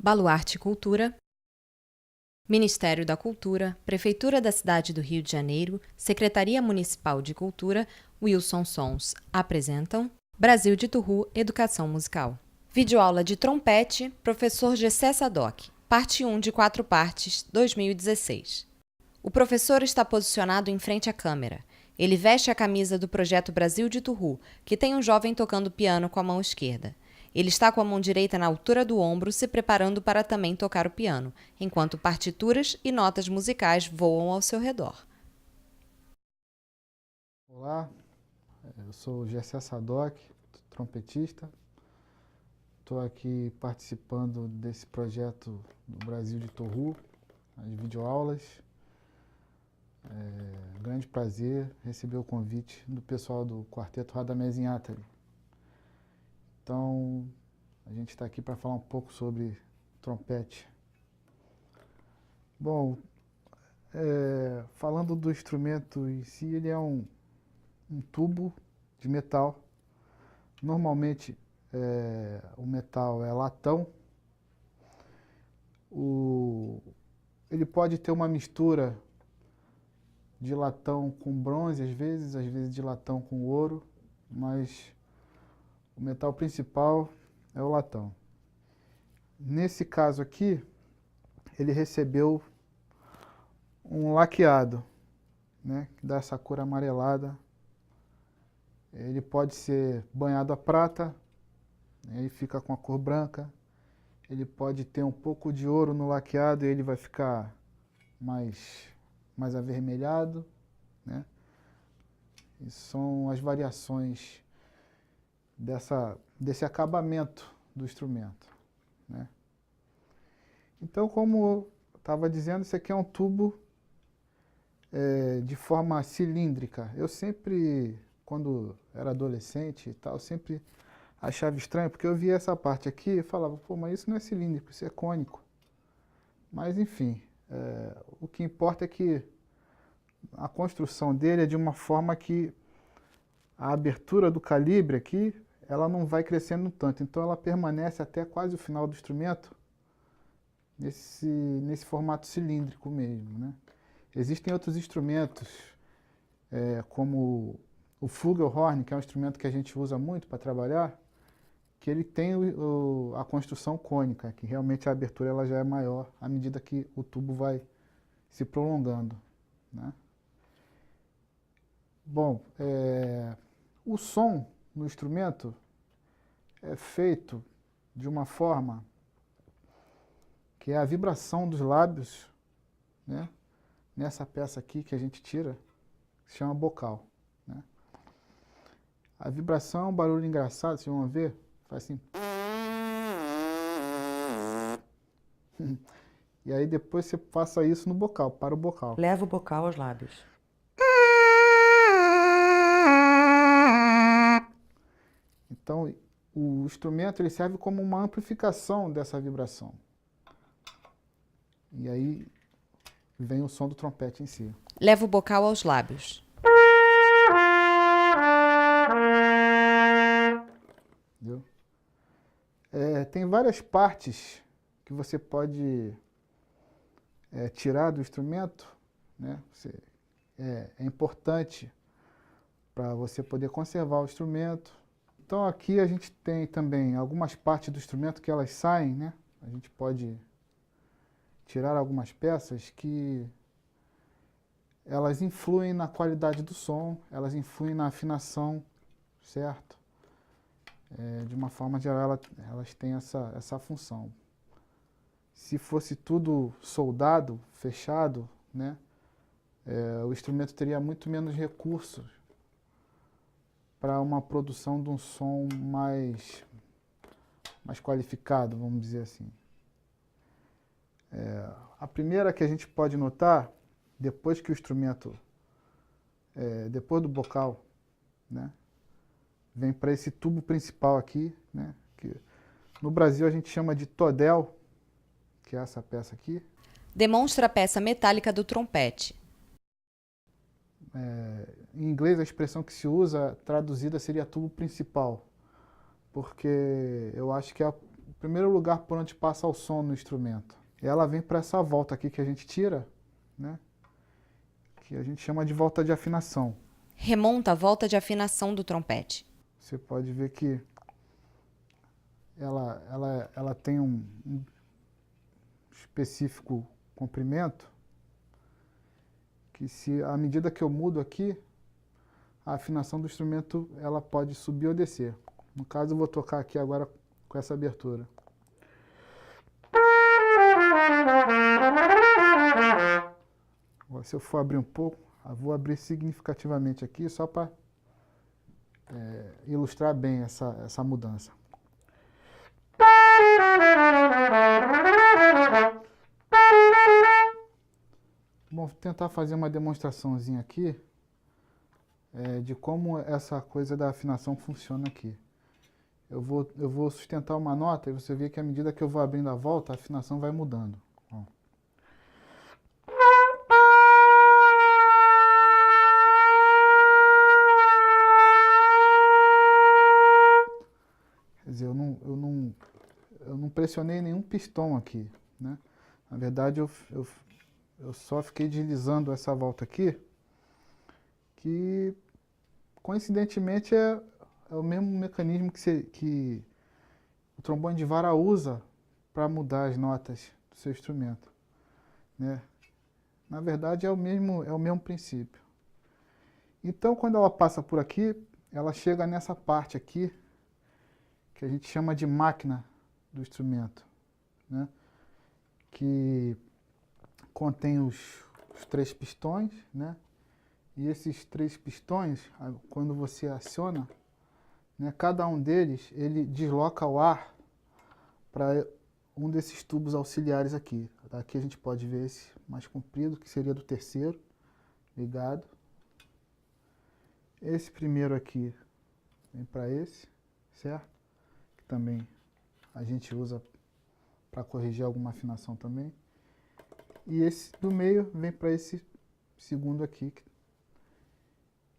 Baluarte Cultura, Ministério da Cultura, Prefeitura da Cidade do Rio de Janeiro, Secretaria Municipal de Cultura, Wilson Sons apresentam Brasil de Turru Educação Musical. Videoaula de trompete, Professor Gessé Sadoc, parte 1 de 4 partes, 2016. O professor está posicionado em frente à câmera. Ele veste a camisa do projeto Brasil de Turru, que tem um jovem tocando piano com a mão esquerda. Ele está com a mão direita na altura do ombro, se preparando para também tocar o piano, enquanto partituras e notas musicais voam ao seu redor. Olá, eu sou o Gessé Sadoc, trompetista. Estou aqui participando desse projeto do Brasil de Turru, as videoaulas. Grande prazer receber o convite do pessoal do Quarteto Radamés Inátali. Então, a gente está aqui para falar um pouco sobre trompete. Bom, falando do instrumento em si, ele é um tubo de metal. Normalmente, o metal é latão. Ele pode ter uma mistura de latão com bronze, às vezes de latão com ouro, mas o metal principal é o latão. Nesse caso aqui, ele recebeu um laqueado, né, que dá essa cor amarelada. Ele pode ser banhado a prata, aí fica com a cor branca. Ele pode ter um pouco de ouro no laqueado e ele vai ficar mais avermelhado, né? E são as variações desse acabamento do instrumento, né? Então, como eu estava dizendo, isso aqui é um tubo de forma cilíndrica. Eu sempre, quando era adolescente e tal, sempre achava estranho, porque eu via essa parte aqui e falava, pô, mas isso não é cilíndrico, isso é cônico. Mas, enfim, o que importa é que a construção dele é de uma forma que a abertura do calibre aqui, ela não vai crescendo tanto. Então, ela permanece até quase o final do instrumento nesse formato cilíndrico mesmo, né? Existem outros instrumentos, como o flugelhorn, que é um instrumento que a gente usa muito para trabalhar, que ele tem a construção cônica, que realmente a abertura ela já é maior à medida que o tubo vai se prolongando, né? Bom, o som no instrumento é feito de uma forma que é a vibração dos lábios, né, nessa peça aqui que a gente tira, que se chama bocal, né? A vibração é um barulho engraçado, vocês vão ver, faz assim. E aí depois você passa isso no bocal, para o bocal. Leva o bocal aos lábios. Então, o instrumento ele serve como uma amplificação dessa vibração. E aí vem o som do trompete em si. Leva o bocal aos lábios. Entendeu? Tem várias partes que você pode tirar do instrumento, né? É importante para você poder conservar o instrumento. Então aqui a gente tem também algumas partes do instrumento que elas saem, né? A gente pode tirar algumas peças que elas influem na qualidade do som, elas influem na afinação, certo? De uma forma geral, elas têm essa função. Se fosse tudo soldado, fechado, né, o instrumento teria muito menos recursos para uma produção de um som mais qualificado, vamos dizer assim. A primeira que a gente pode notar, depois que o instrumento, depois do bocal, né, vem para esse tubo principal aqui, né, que no Brasil a gente chama de todel, que é essa peça aqui. Demonstra a peça metálica do trompete. Em inglês a expressão que se usa, traduzida, seria tubo principal, porque eu acho que é o primeiro lugar por onde passa o som no instrumento. E ela vem para essa volta aqui que a gente tira, né? Que a gente chama de volta de afinação. Remonta a volta de afinação do trompete. Você pode ver que ela tem um específico comprimento, que se à medida que eu mudo aqui, a afinação do instrumento ela pode subir ou descer. No caso, eu vou tocar aqui agora com essa abertura. Agora, se eu for abrir um pouco, eu vou abrir significativamente aqui, só para ilustrar bem essa mudança. Bom, vou tentar fazer uma demonstraçãozinha aqui de como essa coisa da afinação funciona aqui. Eu vou sustentar uma nota e você vê que à medida que eu vou abrindo a volta, a afinação vai mudando. Ó. Quer dizer, eu não pressionei nenhum pistão aqui, né? Na verdade, eu só fiquei deslizando essa volta aqui, que coincidentemente é o mesmo mecanismo que o trombone de vara usa para mudar as notas do seu instrumento, né? Na verdade, é o mesmo princípio. Então, quando ela passa por aqui, ela chega nessa parte aqui, que a gente chama de máquina do instrumento, né? Que contém os 3 pistões, né? E esses 3 pistões, quando você aciona, né, cada um deles, ele desloca o ar para um desses tubos auxiliares aqui. Aqui a gente pode ver esse mais comprido, que seria do terceiro, ligado. Esse primeiro aqui vem para esse, certo? Que também a gente usa para corrigir alguma afinação também. E esse do meio vem para esse segundo aqui.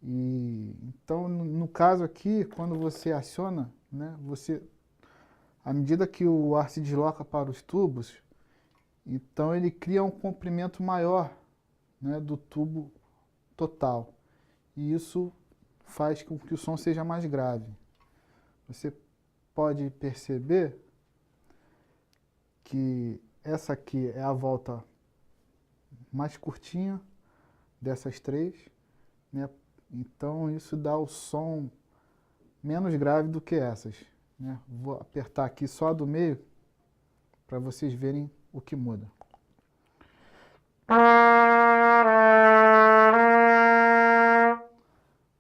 E então, no caso aqui, quando você aciona, né, à medida que o ar se desloca para os tubos, então ele cria um comprimento maior, né, do tubo total. E isso faz com que o som seja mais grave. Você pode perceber que essa aqui é a volta mais curtinha dessas 3, né? Então isso dá o som menos grave do que essas, né? Vou apertar aqui só a do meio para vocês verem o que muda.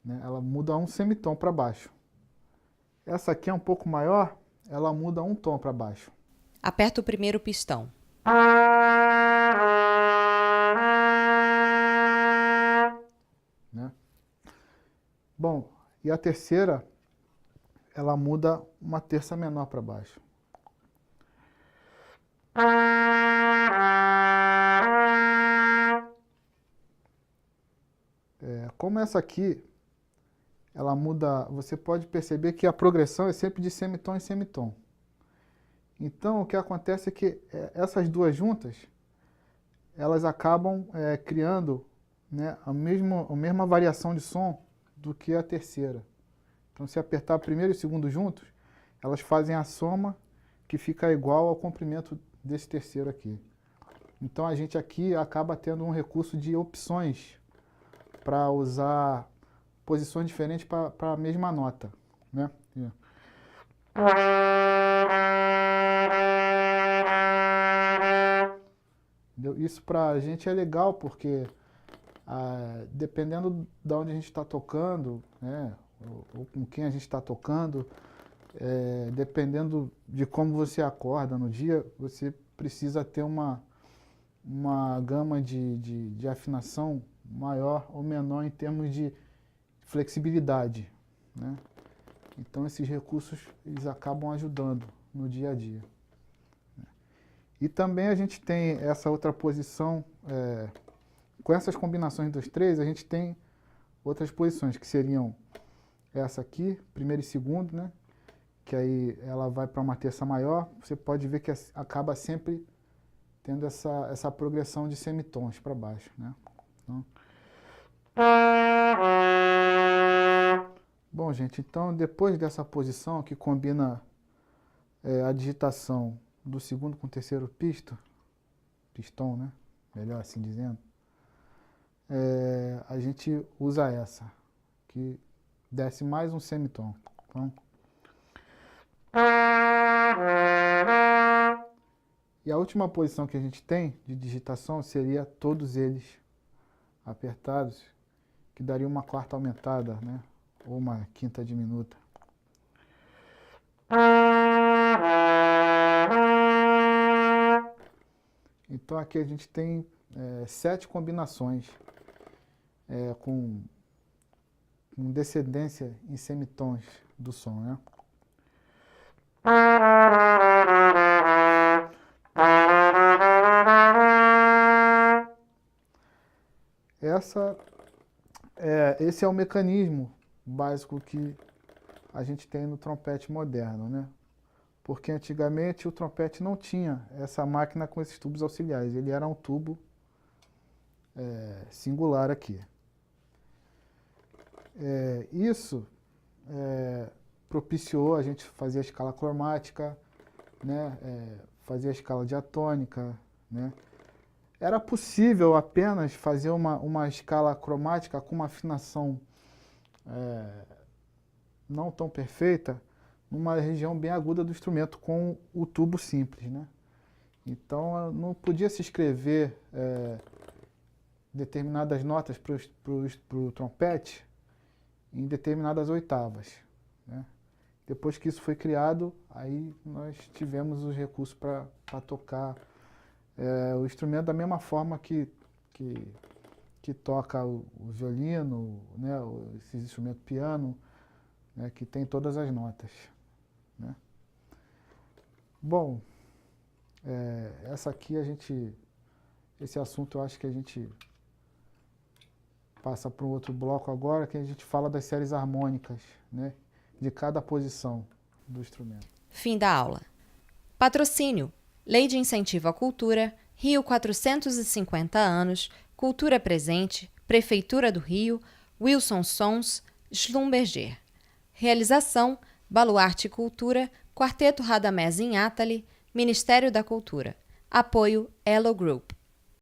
Né? Ela muda um semitom para baixo. Essa aqui é um pouco maior, ela muda um tom para baixo. Aperta o primeiro pistão. Né? Bom, e a terceira, ela muda uma terça menor para baixo. Como essa aqui, ela muda, você pode perceber que a progressão é sempre de semitom em semitom. Então, o que acontece é que essas duas juntas, elas acabam criando, né, a mesma variação de som do que a terceira. Então, se apertar primeiro e segundo juntos, elas fazem a soma que fica igual ao comprimento desse terceiro aqui. Então, a gente aqui acaba tendo um recurso de opções para usar posições diferentes para a mesma nota, né? Isso para a gente é legal porque dependendo de onde a gente está tocando, né, ou com quem a gente está tocando, dependendo de como você acorda no dia, você precisa ter uma gama de afinação maior ou menor em termos de flexibilidade, né? Então esses recursos eles acabam ajudando no dia a dia. E também a gente tem essa outra posição, com essas combinações dos 3, a gente tem outras posições que seriam essa aqui, primeiro e segundo, né? que aí ela vai para uma terça maior, você pode ver que acaba sempre tendo essa progressão de semitons para baixo, né? Então, bom, gente, então depois dessa posição que combina a digitação do segundo com o terceiro pistão, né? Melhor assim dizendo, a gente usa essa, que desce mais um semitom. Então, e a última posição que a gente tem de digitação seria todos eles apertados, que daria uma quarta aumentada, né? Ou uma quinta diminuta. Então aqui a gente tem 7 combinações com descendência em semitons do som, né? Esse é o mecanismo básico que a gente tem no trompete moderno, né? Porque antigamente o trompete não tinha essa máquina com esses tubos auxiliares, ele era um tubo singular aqui. Isso propiciou a gente fazer a escala cromática, né? Fazer a escala diatônica, né? Era possível apenas fazer uma escala cromática com uma afinação não tão perfeita numa região bem aguda do instrumento com o tubo simples, né? Então não podia se escrever determinadas notas para o trompete em determinadas oitavas, né? Depois que isso foi criado, aí nós tivemos os recursos para tocar o instrumento da mesma forma que toca o violino, né, esses instrumentos piano, né, que tem todas as notas, né? Bom, esse assunto eu acho que a gente passa para um outro bloco agora, que a gente fala das séries harmônicas, né, de cada posição do instrumento. Fim da aula. Patrocínio: Lei de Incentivo à Cultura, Rio 450 anos, Cultura Presente, Prefeitura do Rio, Wilson Sons, Schlumberger. Realização: Baluarte Cultura, Quarteto Radamés Inátali, Ministério da Cultura. Apoio: Elo Group.